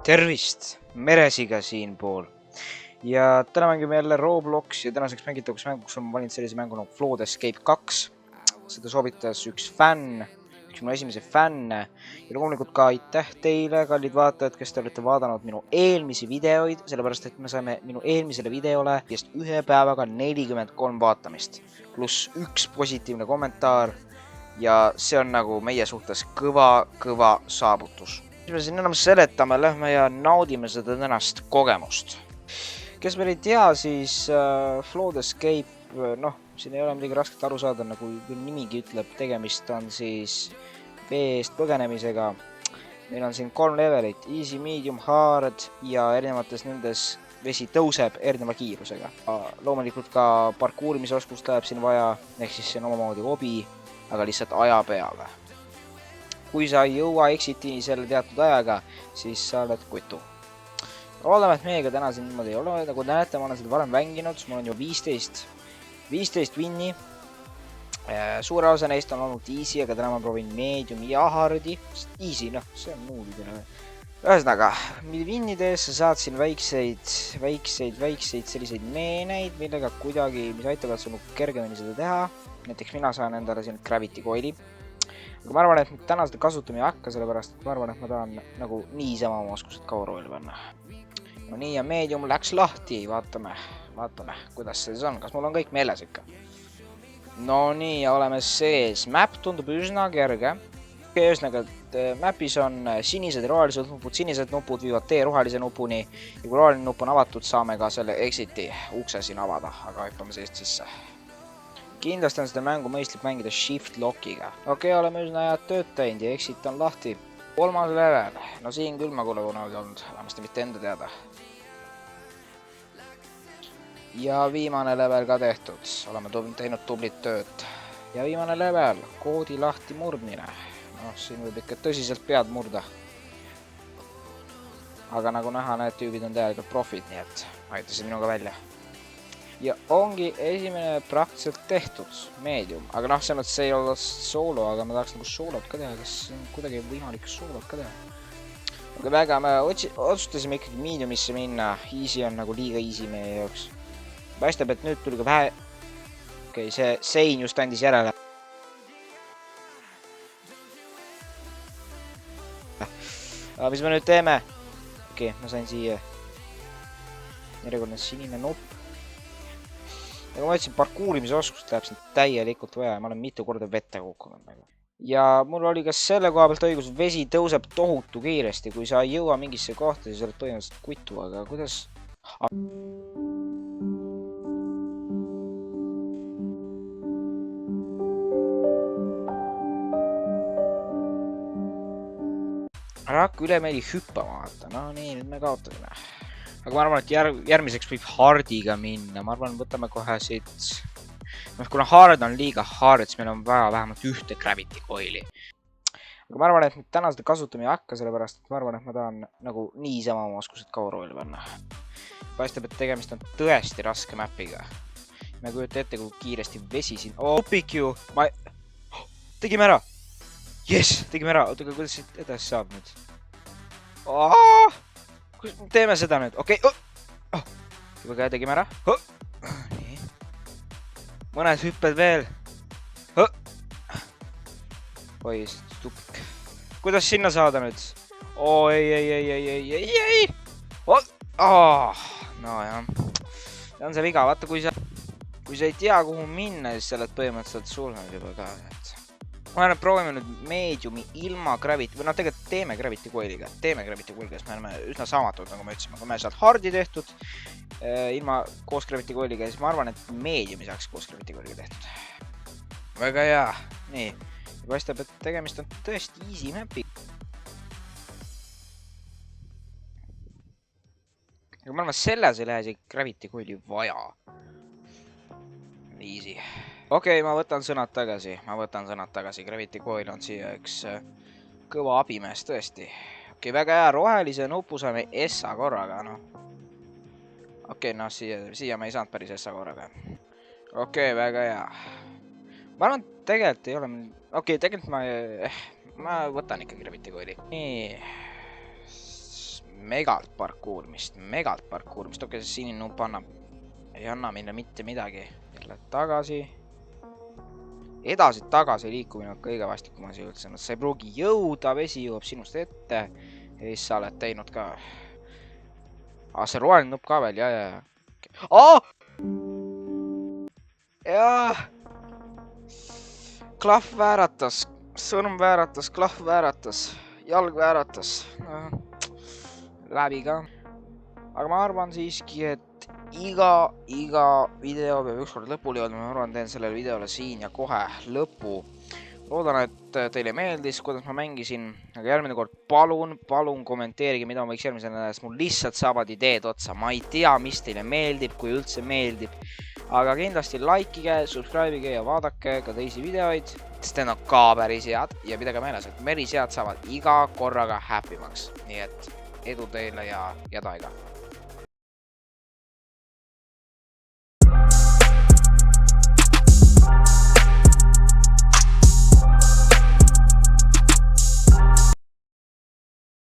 Tervist, Meresiga siinpool. Ja täna mängime jälle Roblox ja tänaseks mängitavaks mänguks on valinud sellise mängu nagu Flood Escape 2. Seda soovitas üks fänn, üks minu esimese fänne. Ja loomulikult ka aitäh teile, kallid vaatajad, kes te olete vaadanud minu eelmisi videoid, sellepärast et me saime minu eelmisele videole just ühe päevaga 43 vaatamist. Pluss üks positiivne kommentaar ja see on nagu meie suhtes kõva saavutus. Me siin enam seletame, lähme ja naudime seda tänast kogemust. Kes meil ei tea, siis Flood Escape, siin ei ole midagi rasket aru saada, nagu nimigi ütleb, tegemist on siis vee eest põgenemisega. Meil on siin 3 levelit, easy, medium, hard ja erinevates nendes vesi tõuseb erineva kiirusega. Loomulikult ka parkuurimisoskust läheb siin vaja, ehk siis see on omamoodi hobi, aga lihtsalt aja peale. Kui sa ei jõua exitini selle teatud ajaga, siis sa oled kutu. Loodame, et meiega täna siin niimoodi ei ole. Nagu näete, ma olen seda varem mänginud, mul on ju 15 winni. Suure osa neist on olnud easy, aga täna ma proovin medium ja hardi. Easy, see on nuulidele. Ühesõnaga, winnides sa saad siin väikseid selliseid meeneid, millega kuidagi, mis aitavad sul kergemini seda teha. Näiteks mina saan endale siin Gravity Coili. Aga ma arvan, et täna seda kasutama ei hakka, sellepärast et ma arvan, et ma tahan nagu niisama oma oskused kaurooli panna. No nii ja medium läks lahti, vaatame, kuidas see on, kas mul on kõik meeles ikka. No nii, ja oleme sees. Map tundub üsna kerge. Ühesõnaga, et mapis on sinised ja rohelised nupud. Sinised nupud viivad tee rohelise nupuni ja kui roheline nupp on avatud, saame ka selle exiti ukse siin avada, aga hüppame seest sisse. Kindlasti on seda mängu mõistlik mängida shift lockiga. Okei, oleme üsna head tööd teinud ja exit on lahti. 3. level. No siin küll ma kuule kunagi olnud, vähemasti mitte enda teada. Ja viimane level ka tehtud. Oleme teinud tublit tööd. Ja viimane level. Koodi lahti murdmine. Siin võib ikka tõsiselt pead murda. Aga nagu näha, need tüübid on täielikult profid, nii et aitasid minuga välja. Ja ongi esimene praktiliselt tehtud, medium. Aga see ei ole soolo, aga ma tahaks nagu soolot ka teha, kas on kuidagi võimalik soolot ka teha. Aga väga, me otsustasime ikkagi mediumisse minna, easy on nagu liiga easy meie jaoks. Paistab, et nüüd tuli ka vähe... Okei, see sein just andis järele. Aga mis me nüüd teeme? Okei, ma sain siia järjekordne sinine nupp. Nagu ma ütlesin, parkuurimise oskust läheb siin täielikult vaja ja ma olen mitu korda vette kukkunud. Ja mul oli ka selle koha pealt õigus, vesi tõuseb tohutu kiiresti. Kui sa ei jõua mingisse kohta, siis oled põhimõtteliselt kutu, aga kuidas... Ära hakka üle meeli hüppama vaata. No nii, nüüd me kaotasime. Aga ma arvan, et järgmiseks võib hardiga minna. Ma arvan, võtame kohe siit... Kuna hard on liiga hard, siis meil on vaja vähemalt ühte Gravity Coili. Aga ma arvan, et täna seda kasutama ei hakka, sellepärast et ma arvan, et ma tahan nagu niisama oma oskused kaurooli panna. Paistab, et tegemist on tõesti raske mapiga. Me kujuta ette, kui kiiresti vesi siin... Opik ju! Tegime ära! Yes! Tegime ära! Oota, kuidas siit edasi saab nüüd? Teeme seda nüüd, okei. Juba käe tegime ära. Nii. Mõned hüpped veel. Oi, tupik. Kuidas sinna saada nüüd? Ei. No jah. See on see viga, vaata kui sa ei tea, kuhu minna, siis sa oled põhimõtteliselt surnud juba ka. Ma arvan, et proovime nüüd mediumi ilma Gravity, või tegelikult teeme Gravity Coiliga. Teeme Gravity Coiliga, sest me oleme üsna saamatud, nagu me ütlesime. Kui me saad hardi tehtud, ilma koos Gravity Coiliga, siis ma arvan, et mediumi saaks koos Gravity Coiliga tehtud. Väga hea. Nii. Ja paistab, et tegemist on tõesti easy mapi. Aga ma arvan, selles ei lähe see Gravity Coili vaja. Easy. Okei, ma võtan sõnad tagasi. Gravity Coil on siia üks kõva abimees tõesti. Okei, väga hea. Rohelise nupu saame essa korraga, Okei, siia me ei saanud päris essa korraga. Okei, väga hea. Ma arvan, tegelikult ei ole... Okei, tegelikult ma võtan ikkagi Gravity Coili. Nii. megalt parkuurmist. Okei, see sinine nupp annab. Ei anna minna mitte midagi. Jälle tagasi. Edasi-tagasi liikumine on kõige vastikum asi üldse. Sa ei pruugi jõuda, vesi jõuab sinust ette. Ja siis sa oled teinud ka. See roheline nupp ka veel, ja. Jah. Klahv vääratas. Sõnum vääratas, klahv vääratas. Jalg vääratas. Läbi ka. Aga ma arvan siiski, et iga video peab ükskord lõpuni jõudma. Ma arvan, teen sellele videole siin ja kohe lõpu. Loodan, et teile meeldis, kuidas ma mängisin. Aga järgmine kord palun kommenteerige, mida ma võiks järgmisena näha, sest mul lihtsalt saavad ideed otsa. Ma ei tea, mis teile meeldib, kui üldse meeldib. Aga kindlasti likeige, subscribe'ige ja vaadake ka teisi videoid, sest need on ka päris head. Ja pidage meeles, et merisead saavad iga korraga happimaks. Nii et edu teile ja taiga.